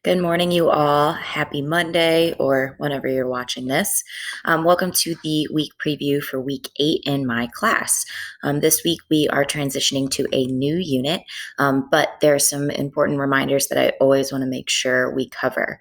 Good morning, you all. Happy Monday, or whenever you're watching this. Welcome to the week preview for week 8 in my class. This week, we are transitioning to a new unit, but there are some important reminders that I always want to make sure we cover.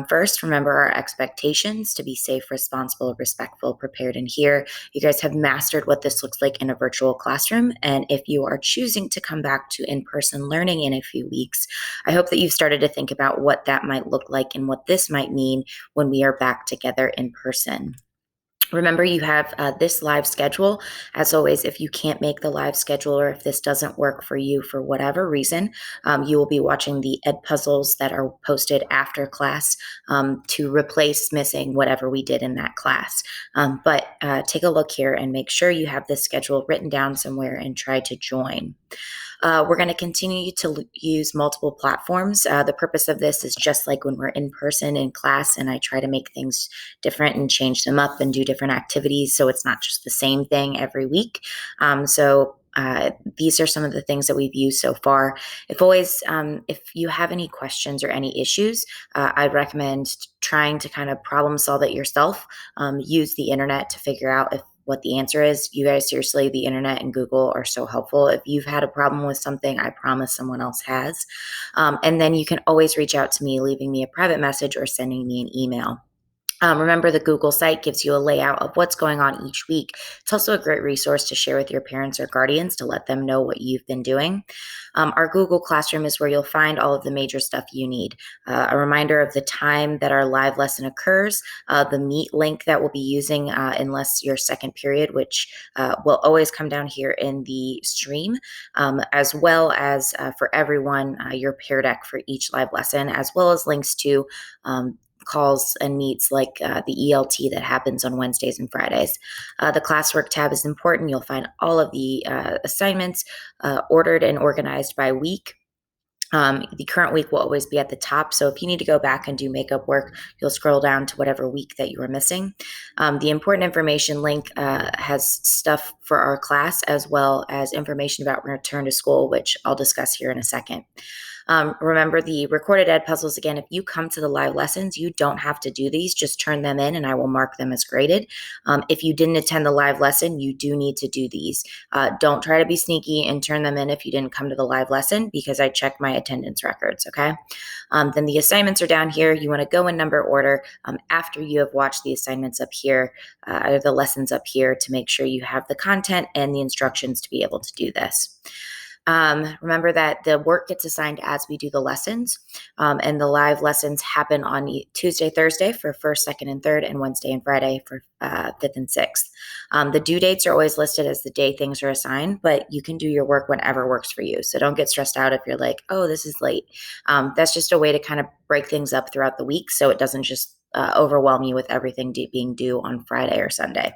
First, remember our expectations to be safe, responsible, respectful, prepared, and here. You guys have mastered what this looks like in a virtual classroom, and if you are choosing to come back to in-person learning in a few weeks, I hope that you've started to think about what that might look like and what this might mean when we are back together in person. Remember, you have this live schedule. As always, if you can't make the live schedule or if this doesn't work for you for whatever reason, you will be watching the ed puzzles that are posted after class to replace missing whatever we did in that class. But take a look here and make sure you have this schedule written down somewhere and try to join. We're going to continue to use multiple platforms. The purpose of this is just like when we're in person in class and I try to make things different and change them up and do different activities so it's not just the same thing every week. These are some of the things that we've used so far. If you have any questions or any issues, I'd recommend trying to kind of problem solve it yourself. Use the internet to figure out what the answer is. You guys, seriously, the internet and Google are so helpful. If you've had a problem with something, I promise someone else has. And then you can always reach out to me, leaving me a private message or sending me an email. Remember, the Google site gives you a layout of what's going on each week. It's also a great resource to share with your parents or guardians to let them know what you've been doing. Our Google Classroom is where you'll find all of the major stuff you need. A reminder of the time that our live lesson occurs, the Meet link that we'll be using unless your second period, which will always come down here in the stream, as well as for everyone, your peer deck for each live lesson, as well as links to calls and meets like the ELT that happens on Wednesdays and Fridays. The classwork tab is important. You'll find all of the assignments ordered and organized by week. The current week will always be at the top. So if you need to go back and do makeup work, you'll scroll down to whatever week that you were missing. The important information link has stuff for our class as well as information about return to school, which I'll discuss here in a second. Remember the recorded ed puzzles. Again, if you come to the live lessons, you don't have to do these. Just turn them in and I will mark them as graded. If you didn't attend the live lesson, you do need to do these. Don't try to be sneaky and turn them in if you didn't come to the live lesson because I check my attendance records, okay? Then the assignments are down here. You want to go in number order after you have watched the assignments up here or the lessons up here to make sure you have the content and the instructions to be able to do this. Remember that the work gets assigned as we do the lessons, and the live lessons happen on Tuesday, Thursday for first, second, and third, and Wednesday and Friday for fifth and sixth. The due dates are always listed as the day things are assigned, but you can do your work whenever works for you. So don't get stressed out if you're like, oh, this is late. That's just a way to kind of break things up throughout the week so it doesn't just overwhelm you with everything being due on Friday or Sunday.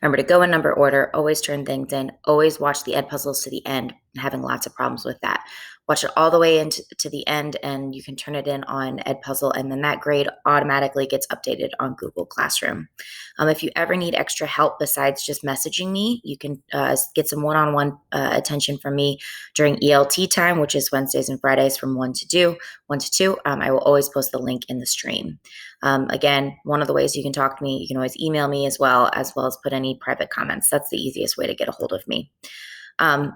Remember to go in number order, always turn things in, always watch the ed puzzles to the end. I'm having lots of problems with that. Watch it all the way into the end and you can turn it in on ed puzzle and then that grade automatically gets updated on Google Classroom. If you ever need extra help besides just messaging me, you can get some one-on-one attention from me during ELT time, which is Wednesdays and Fridays from 1 to 2. I will always post the link in the stream. Again, one of the ways you can talk to me, you can always email me as well as put any private comments. That's the easiest way to get a hold of me.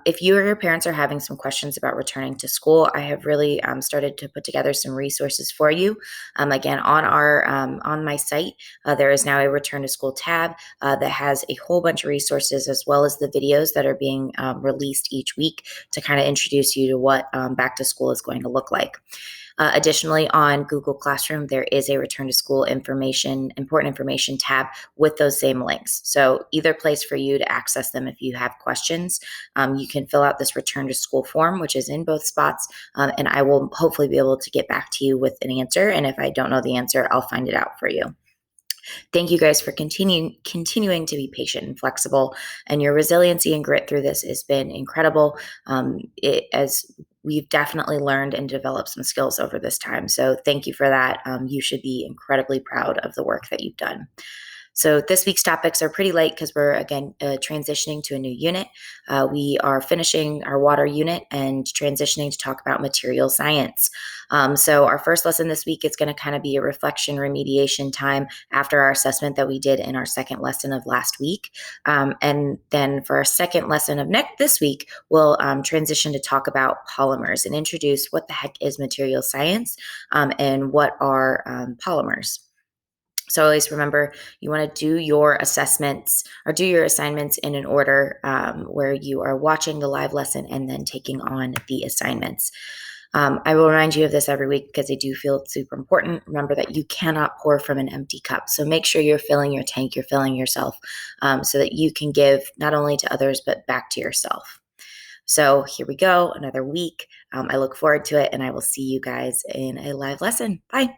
If you or your parents are having some questions about returning to school, I have really started to put together some resources for you. Again, on my site, there is now a return to school tab that has a whole bunch of resources as well as the videos that are being released each week to kind of introduce you to what back to school is going to look like. Additionally, on Google Classroom, there is a return to school important information tab with those same links. So either place for you to access them if you have questions. You can fill out this return to school form, which is in both spots, and I will hopefully be able to get back to you with an answer. And if I don't know the answer, I'll find it out for you. Thank you guys for continuing to be patient and flexible, and your resiliency and grit through this has been incredible. As we've definitely learned and developed some skills over this time. So thank you for that. You should be incredibly proud of the work that you've done. So this week's topics are pretty light because we're, again, transitioning to a new unit. We are finishing our water unit and transitioning to talk about material science. So our first lesson this week is going to kind of be a reflection remediation time after our assessment that we did in our second lesson of last week. And then for our second lesson of this week, we'll transition to talk about polymers and introduce what the heck is material science and what are polymers. So always remember, you want to do your assessments or do your assignments in an order where you are watching the live lesson and then taking on the assignments. I will remind you of this every week because I do feel it's super important. Remember that you cannot pour from an empty cup. So make sure you're filling your tank, you're filling yourself so that you can give not only to others, but back to yourself. So here we go, another week. I look forward to it, and I will see you guys in a live lesson. Bye.